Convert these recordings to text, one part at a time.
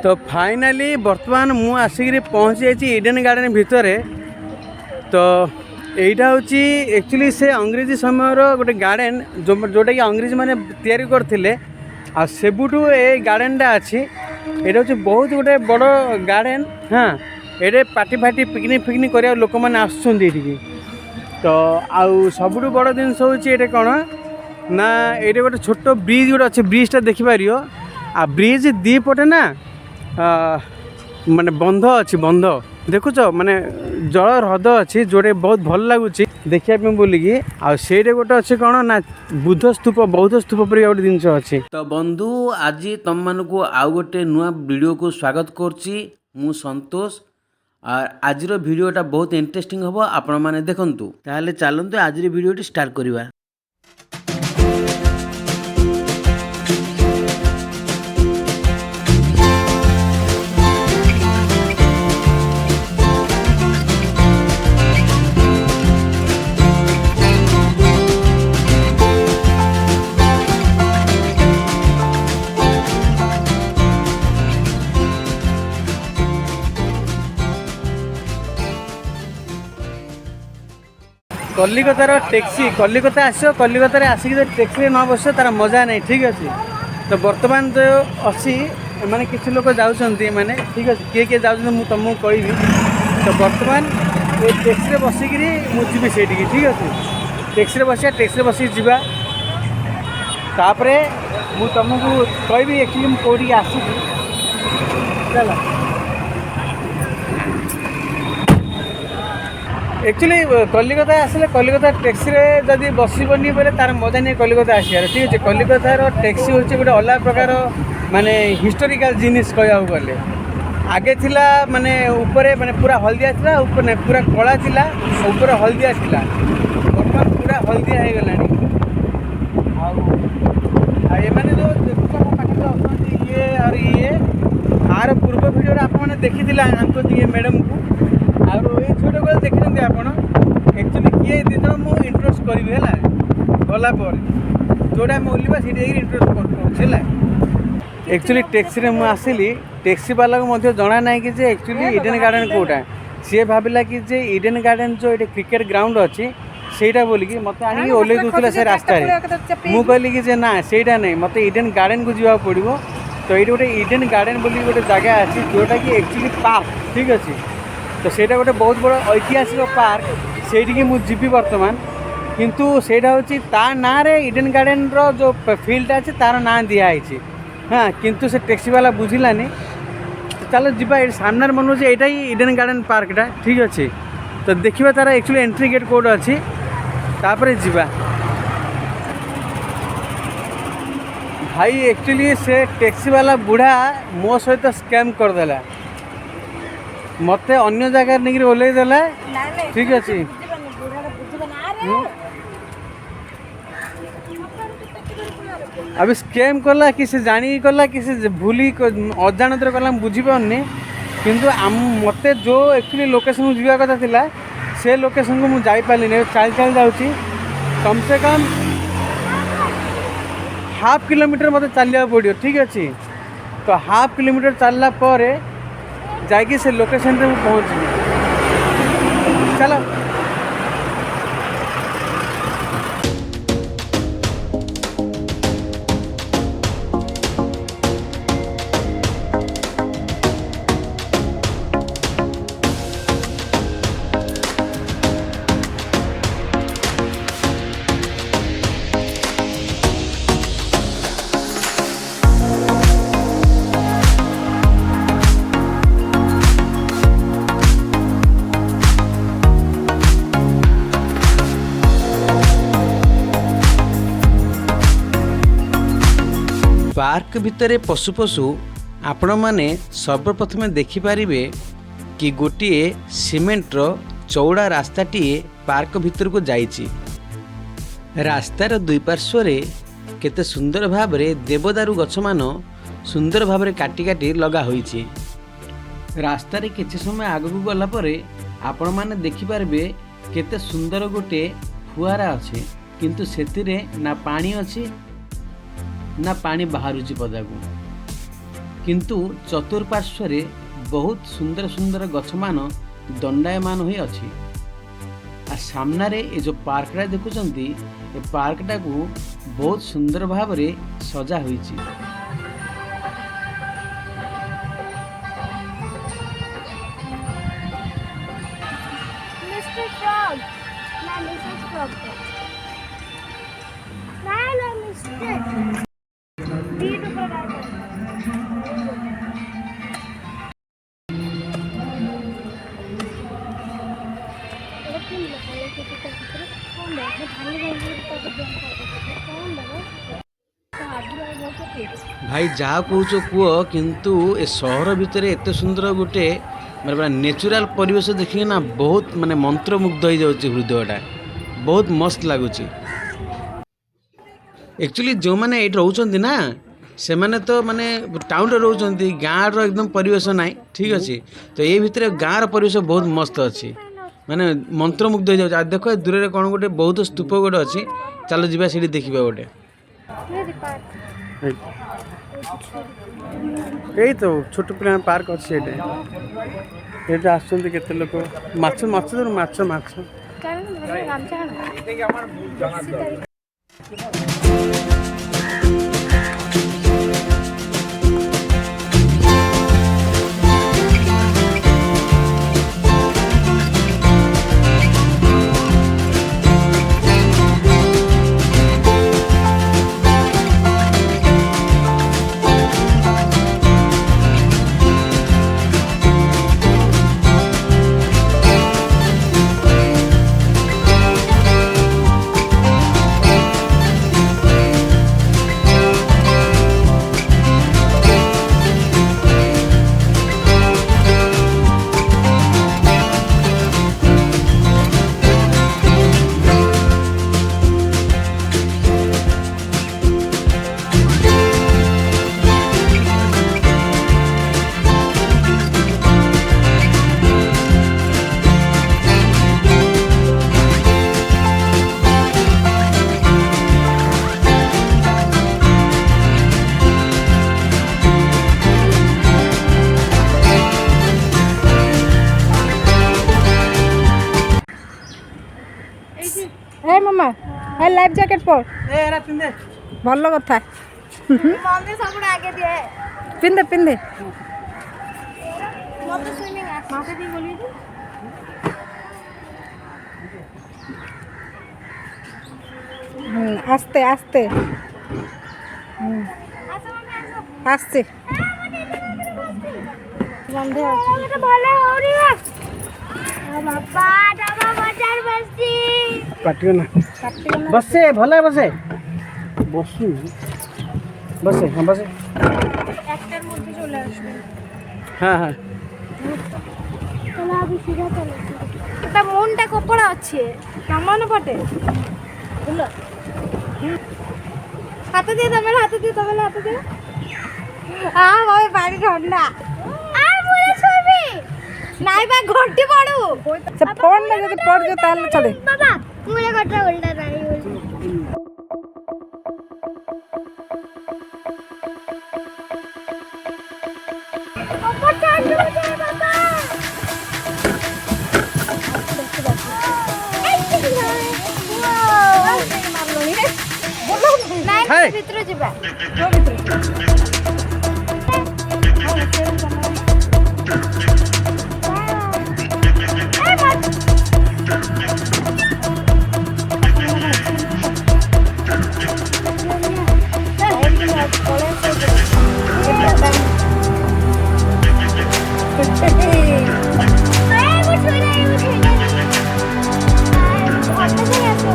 तो फाइनाली बर्तमान मु आसिक पहुँची जाइए इडेन गार्डन भितर। तो यहाँ हूँ एक्चुअली से अंग्रेजी समय गोटे गार्डन जोटा कि अंग्रेजी मैंने तैयारी करते सेबुठू ए गार्डनटा अच्छी। यहाँ हूँ बहुत गोटे बड़ गार्डन। हाँ ये पार्टी फाटी पिकनिक फिकनिक करा लोक मैंने आसुँच। तो आउ सब बड़ जिनस हूँ ये कौन ना ये गोटे छोट ब्रिज गोटे अच्छे ब्रिजटा देखिपार आ ब्रिज दीपटे ना माने बंध अच्छी बंध देखुच माने जल ह्रद अच्छी जोटे बहुत भल लगुच देखा बोलिकी आटे गोटे अच्छे कौन ना बुद्ध स्तूप बौद्ध स्तूप पर गोटे जिनस अच्छी। तो बंधु आज तुम मानक आउ गोटे नुआ वीडियो को स्वागत करछि मु संतोष। और आज वीडियोटा बहुत इंटरेस्टिंग हम आपण मैंने देखंतु ताहले चलंतु आज वीडियोटी स्टार्ट करवा। कलिकतार टैक्सी कलिकता आस कलिकतार आसिक टैक्सी न बस तार मजा नहीं। ठीक अच्छे। तो बर्तमान जो अच्छी मैंने किसी लोग जाऊँगी मैंने ठीक अच्छे किए किए जाऊँ मुझे तुमको कहि। तो बर्तमान ये टैक्सी बसिक मुझे से ठीक अच्छे टैक्सी बसा टैक्सी बसिक जावा तापर मुझे तुमको कहि एक्चुअली मुझे कौटी आसी चल एक्चुअली कलिकता आसले कलिकता टैक्सी जदि बसबनी बोले तार मजा नहीं कलिकता आसार। ठीक अच्छे कलिकतार टैक्सी हूँ गोटे अलग प्रकार माने हिस्टोरिकल जिनिस कहू गले आगे थिला माने ऊपर माने पूरा हलदिया थिला ऊपर नहीं पूरा कला थिला ऊपर हलदिया थिला बर्तमान पूरा हलदिया हो गलानी। ये माने जो देखुछ ये और ये आर पूर्व वीडियो आप देखी ये मैडम को और ये छोट को देखते आप एक्चुअली किए दी जन मुझे इंट्रोड्यूस करी है गला जोटा मुझे ओल्वा से इंट्रोड्यूस कर एक्चुअली टैक्सी में मुझे आसली टैक्सी वाला को जना ना कि एक्चुअली इडेन गार्डन कौटा सी भाविला कि इडेन गार्डन जो ये क्रिकेट ग्राउंड अच्छी सेटा बोलिकी मत आनी ओल्ले दूसरा से रास्ता मुझे कहली कि ना सेटा नहीं मत इडेन गार्डन को जावा पड़ो। तो ये गोटे इडेन गार्डन बोली गोटे जगह अच्छी जोटा कि एक्चुअली पार्क ठीक अच्छे। तो सेटा गोटे बहुत बड़ ऐतिहासिक पार्क से मुझे बर्तमान किंतु सेटा हूँ ता ना रे इडेन गार्डन रो जो फील्ड अच्छे तार ना दिखाई। हाँ किंतु से टैक्सी वाला बुझिलानी। तो चलो जीवा सामने मन हो यहाँ ही इडेन गार्डन पार्कटा ठीक अच्छे। तो देखा तार एक्चुअली एंट्री गेट कोड अच्छी तापर जीवा भाई एक्चुअली से टैक्सी वाला बुढ़ा मो सहित स्कैम करदेला मत अन्य जगह नहीं ओल्ल देला ठीक अच्छे। अभी स्कैम कला कि से जानी कला कि से भूली अजाणत कला बुझीपारनी किंतु मत जो एक्चुअली लोकेशन को जावा कथा थिला से लोकेशन को मुझे जापारे चल चल जाऊँगी कम से कम हाफ किलोमीटर मत चलिया पड़ो ठीक अच्छे। तो हाफ किलोमीटर चलला पर जाकि से लोकेशन रे पहुँच चलो। पार्क भितर पशु पशु आपण मैंने सर्वप्रथम देखिपारे कि गोटे सीमेंटर चौड़ा रास्ताटी पार्क भितर को जाइछि। रास्तार दुई पार्श्व केते सुंदर भाव देवदारू गछ मान सुंदर भाव काटी काटी लगा होइछि। रास्तार किछि समय आगू गला परे आपण मैंने देखिपारे केते सुंदर गोटे फुआरा अच्छे किंतु सेतिरे ना पानी अच्छी ना पानी बाहरुची पदाकू किंतु चतुर्पार्श्व बहुत सुंदर सुंदर गछमान दंडायमान हो अच्छी। आ सामने ये जो पार्कटा देखुंत ये पार्कटा को बहुत सुंदर भाव में सजा हुई। भाई जहाँ कौच कह किंतु ए सहर भितर एत सुंदर गोटे मतलब नेचुरल परिवेश देखिए ना बहुत माने मंत्रमुग्ध हो जाऊँगी हृदयटा बहुत मस्त लगुच। एक्चुअली जो मैंने ये रोचंती ना से मैंने तो माने टाउन रे रोचंती गाँव रो एकदम परिवेश ना ठीक अच्छे तो ये भितर गाँव परिवेश बहुत मस्त अच्छी माने मंत्रमुग्ध हो जाऊँ। देख दूर कौन गोटे बहुत स्तूप गोटे अच्छी चलो जीवा सीढ़ी देखा गोटे यही तो छोट पिला पार्क अच्छे ये आसुँच के लोक माछ माछ माछ माछ ए मामा ए लाइफ जैकेट पर ए एरा पिंदे भल कथा मंदिर सब आगे दिए पिंदे पिंदे मत स्विमिंग माथे दी बोली आस्ते आस्ते आस्ते बंदे तो भले हो रही है बाबा डबा बाजार बस्ती काटियो ना बसे भले बसे बसु बसे हाँ बसे একটার মধ্যে চলে আসবে हाँ हाँ চলো আবি সিধা চলো এটা মনটা কপড়া আছে কেমন পটে বলো হাতে দিয়ে দাও হাতে দিয়ে দাও হাতে দিয়ে ওই বাড়ি ঠান্ডা আর বলে ছবি নাই বা ঘন্টি পড়ো সে ফোন না যদি পড়ছো তাহলে চলে বাবা মুলে কথা উল্টা নাই বাবা চালু যায় বাবা নাই ভিতরে যাবা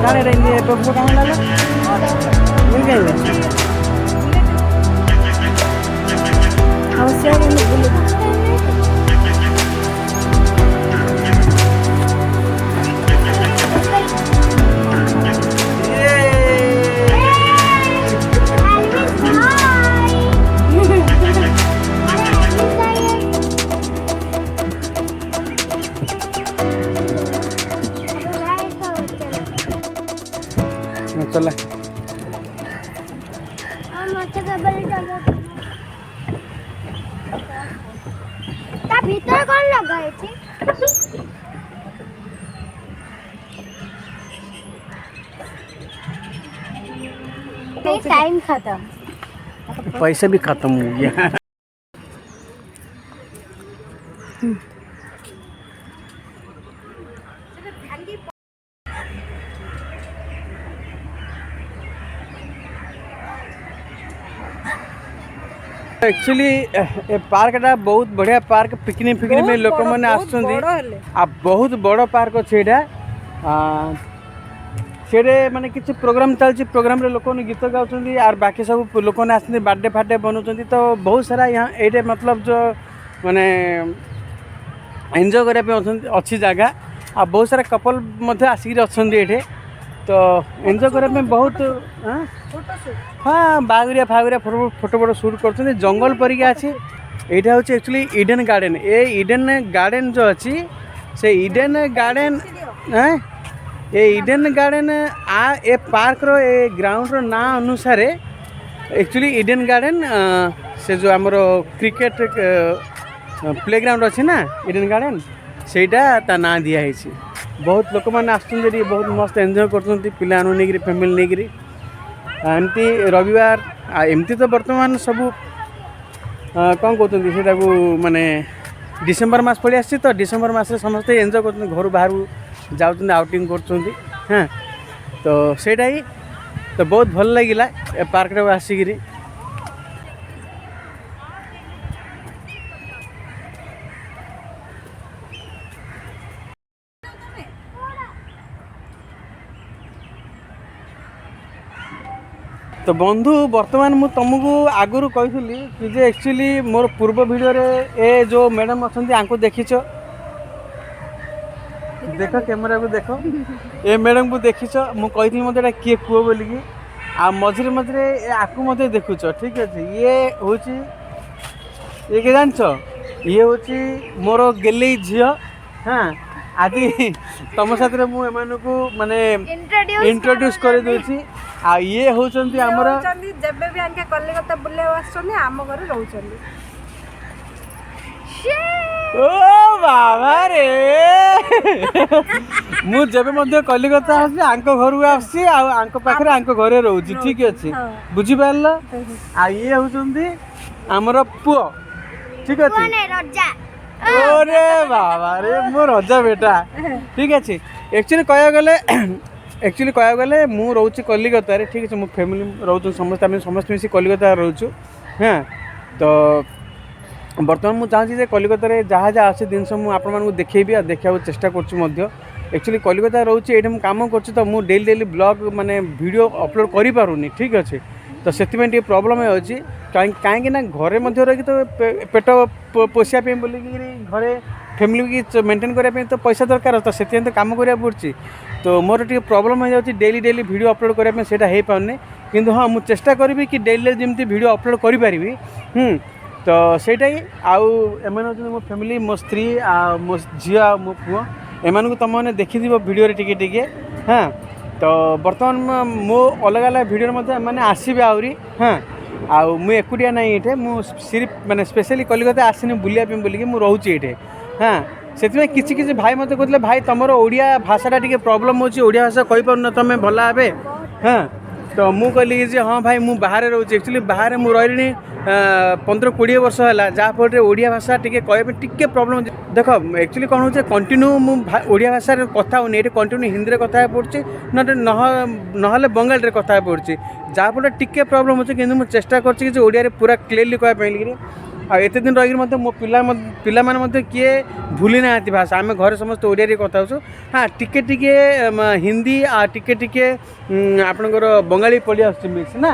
गाने रहेंगे तो कहाँ लगा मिल गई अवश्य बोले चला भीतर कौन लगा है थी टाइम खत्म पैसा भी खत्म हो गया। एक्चुअली पार्कटा बहुत बढ़िया पार्क पिकनिक फिकनिक में लोक मैंने आसुँच आ बहुत बड़ पार्क अच्छे यहाँ सेठे माने किसी प्रोग्राम चलती प्रोग्राम रे लोक गीत गाँव आर बाकी सब लोक आसते बर्थडे फार्डे बनाऊँ तो बहुत सारा यहाँ ये मतलब जो माने एंजॉय करने अच्छी जगह आ बहुत सारा कपल आसिक अच्छा ये तो एंजॉय करने बहुत हाँ बागरिया फागरिया फोटो फोटो शूट कर जंगल परिका अच्छी यहाँ हूँ एक्चुअली इडेन गार्डन ए इडेन गार्डन जो अच्छी से इडेन गार्डन ये इडेन गार्डन ए पार्क रो ए ग्राउंड रो ना अनुसार एक्चुअली इडेन गार्डन से जो आमर क्रिकेट प्लेग्राउंड अच्छी ना इडेन गार्डन सेटा ता ना दिखाई बहुत लोक मैंने आसुँच बहुत मस्त एंजॉय कर पिला नहीं फैमिली नहीं एमती रविवार एमती तो बर्तमान सबू कौन कहते से माने डिसेम्बर मास पड़ी आसी तो डिसेम्बर मास समस्ते एंजॉय कर घर बाहर जाऊँ आउटिंग कर हाँ तो सेटा ही तो बहुत भल लगिला पार्क आसिक तो बंधु बर्तमान मु तुमको आगुरी कही कि जे एक्चुअली मोर पूर्व वीडियो रे ए जो मैडम अच्छा आंको देखीच देख कैमेरा को देख ए मैडम को देखीच मु कही मत किए कह बोलिकी आ मझे मझे आपको मत देखुच ठीक अच्छे ये हूँ ये कि जान ये हूँ मोर गेले झी हाँ आज तुम साथ मुझे माने इंट्रोड्यूस कर दूसरी आ ये होचंती हमर जबे भी आके कलिकता बुले आछनी आम घर रहउचंदी ओ बाबा रे मु जबे मध्ये कलिकता आसी आंको घर को आसी आ आंको पाखरे आंको घरे रहउची ठीक अछि बुझी पारल आ ये होचंती हमर पुओ ठीक अछि रजा ओरे बाबा रे मो रजा बेटा ठीक अछि एक्चुअली कहया गले मु रोची कलिकता रे ठीक है मो फैमिली रोचु समस्त आम समस्त मिसी कलिकता रोचु हाँ तो बर्तमान मुझे चाहूँगी जे कलिकता रे जहाँ जहाँ अच्छे जिन मुझे देखेबी देखा चेष्टा कर एक्चुअली कलिकता रोचे ये कम कर मुझे डेली डेली ब्लॉग माने वीडियो अपलोड कर पारुनी ठीक अच्छे तो से प्रॉब्लम अच्छी कहीं घरे रही तो पेट पोषापी बोल घरे फैमिली की मेंटेन करने तो पैसा दरकार तो से तो कम करा पड़ी तो मोर टे प्रॉब्लम हो जाती डेली डेली वीडियो अपलोड करने से हो पाने किंतु हाँ मुझे चेष्टा करी कि डेली जमी वीडियो अपलोड करी तो सेटा ही आउ एम मो फैमिली मो स्त्री मो झी मो पुओ एम तुमने देखी वीडियो टिके टिके हाँ तो बर्तमान मो अलग अलग वीडियो मैंने आसबे आहरी हाँ आउ मु एकुटिया ना ये मुझे माने स्पेशली कलिकता आसनी बुलापी बोलिकी मुझे रोचे ये हाँ से किसी किसी भाई मत कहते भाई तुम ओडिया भाषाटा टी प्रॉब्लम होची ओडिया भाषा कही पार तुम भल भावे हाँ तो मु कहली कि हाँ भाई मु बाहर रोचे एक्चुअली बाहर मु रही 15-20 वर्ष है जहाँफल ओडिया भाषा टी कहते टी प्रॉब्लम देख एक्चुअली कौन हो कंटिन्यू मु ओडिया भाषा कथा होनी ये कंटिन्यू हिंदी कथा पड़ी ना बंगाली कथा पड़ी जहाँफल टी प्रॉब्लम होचे कि मुझे चेष्टा कर ओडिया पूरा क्लियरली कहवाई आते दिन रही मो पिला माने किए भूली ना भाषा आम घर समस्त ओडिया कथा हो हाँ टिके टिके हिंदी आ टिके टिके आपणकर बंगाली पड़ी आस ना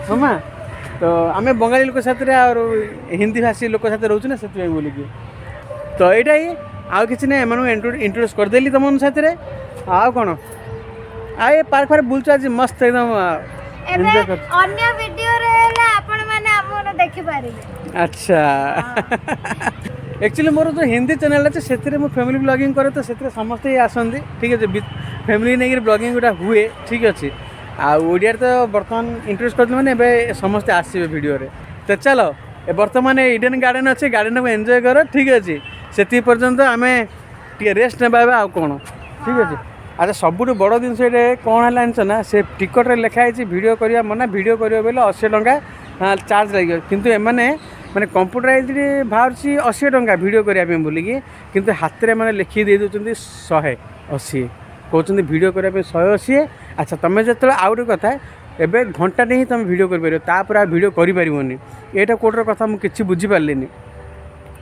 हाँ तो आम बंगाली लोक साथ और हिंदी भाषी लोक साथ रोचु ना से बोलिकी तो यहाँ ही आउ कि ना एम इंट्रोड्यूस करदेली तुम साथ आउ कौन आ ये पार्क फार्क बुलच आज मस्त एकदम एंजॉय कर अन्य वीडियो रे आपण माने हमन देखि पारिबे अच्छा एक्चुअली मोर जो हिंदी चैनल अच्छे से मो फैमिली ब्लॉगिंग करे तो से समस्ते ही आसती ठीक है फैमिली नहीं ब्लॉगिंग गोटा हुए ठीक अच्छे आ ओडिया तो बर्तमान इंट्रोड्यूस कर मैंने समस्ते आसवे वीडियो रे तो चलो बर्तमान इडेन गार्डन अच्छे गार्डन को एंजॉय कर ठीक अच्छे से पर्यंत आम टे रेस्ट ने आउ कौन ठीक अच्छे। अच्छा सबुठ बड़ जिनस ये कौन है जानस ना से टिकट लिखाई वीडियो करवा मना वीडियो कर 80 टंका चार्ज लगे किंतु एमाने माने कंप्यूटराइज बाहर 80 टंका वीडियो करने बोलिकी किंतु हाथ में मैंने लिखी दे दूसरी 180 कहते वीडियो करने 180। अच्छा तुम जो आउ गोटे कथा एवं घंटाटे ही तुम वीडियो कर वीडियो करपारनि यहाँ कोटर कथा मुझे बुझीपारे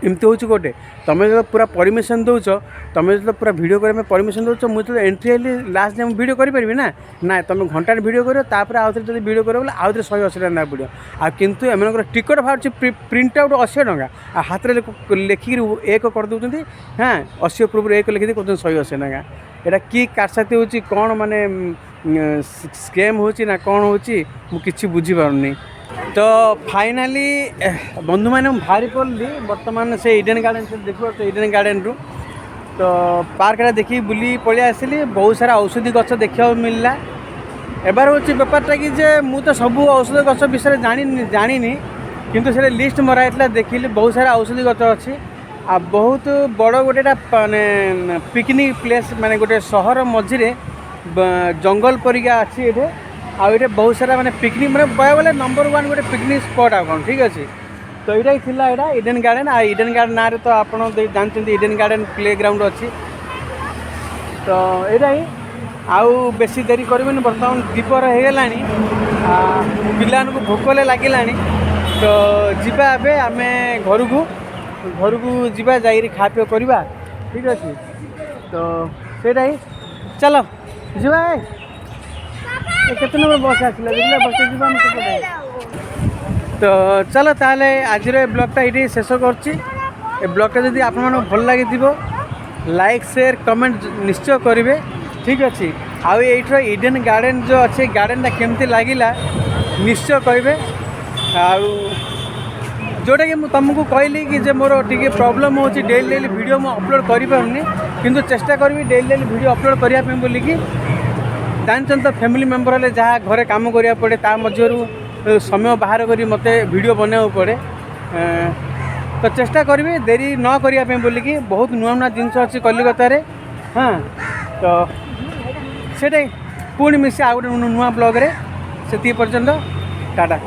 एमती हूँ गोटे तुम जो पूरा परमिशन दौच तुम जो पूरा वीडियो करने परमिशन दौच मुझे एंट्री हेली लास्ट टाइम वीडियो करें ना ना तुम घंटे वीडियो कर आउ थे जो वीडियो कर आउ थे 180 टका पड़ो आ किंतु एम टिकट बाहर प्रिंट आउट 80 टका आ हाथ में लिखिक एक करदे हाँ 80 पूर्व एक लिखिदी कहते 180 टका यहाँ कि कारसाती हो कौन माने स्कैम हो कौन हो कि बुझीपारनी। तो फाइनाली बंधु मैंने बाहरी पड़ी बर्तमान से इडेन गार्डन से देख इडेन गार्डन रु तो पार्क देखिए बुली पलि आसली बहुत सारा औषधि गछ देखा मिलला। एबार हूँ बेपारटा कि मु तो सब औषध गछ विषय जानी किंतु से लिस्ट मराइला देखिली बहुत सारा औषधि गछ अच्छी आ बहुत बड़ गोटे माने पिकनिक प्लेस माने गोटे सहर मझे जंगल परिका अच्छी ये आउे बहुत सारा माने पिकनिक मैंने कह गले नंबर 1 गोटे पिकनिक स्पॉट आ कौन ठीक अच्छे। तो यहाँ थिला यहाँ इडेन गार्डन आ इडेन गार्डन ना तो आप जानते इडेन गार्डन प्ले ग्राउंड अच्छी। तो यहाँ ही आउ बेसी देरी करें बर्तमान दीपर हो गला पिला भोक लगे तो जीवा ए आम घर को जीवा जा खा पी करवा ठीक अच्छे। तो सेटा ही चलो जीवा केते नंबर बस आसला देखला बस जीवा तो चलो ताले आज ब्लॉगटा ये शेष कर ब्लॉगटा जब आप भल लगी लाइक शेयर कमेंट निश्चय करेंगे ठीक अच्छे। आउ ये इडेन गार्डन जो अच्छे गार्डनटा केमती लगिला निश्चय कहे जोटा कि तुमको कहली कि मोर टी प्रॉब्लम हो डेली डेली वीडियो मु अपलोड करें किंतु चेष्टा करी डेली डेली वीडियो अपलोड करने बोलिकी जानते तो फैमिली मेम्बर हेल्ले जहाँ घरे काम करा पड़े ता मध्य समय बाहर करी मते वीडियो बनाया पड़े तो चेष्टा करी देरी न करने बोलिकी बहुत नुआ नुआ जिनस अच्छी कलिकता रे हाँ। तो से पुणी मिसी आउ गोटे नुआ ब्लॉग रे से पर्यंत टाटा।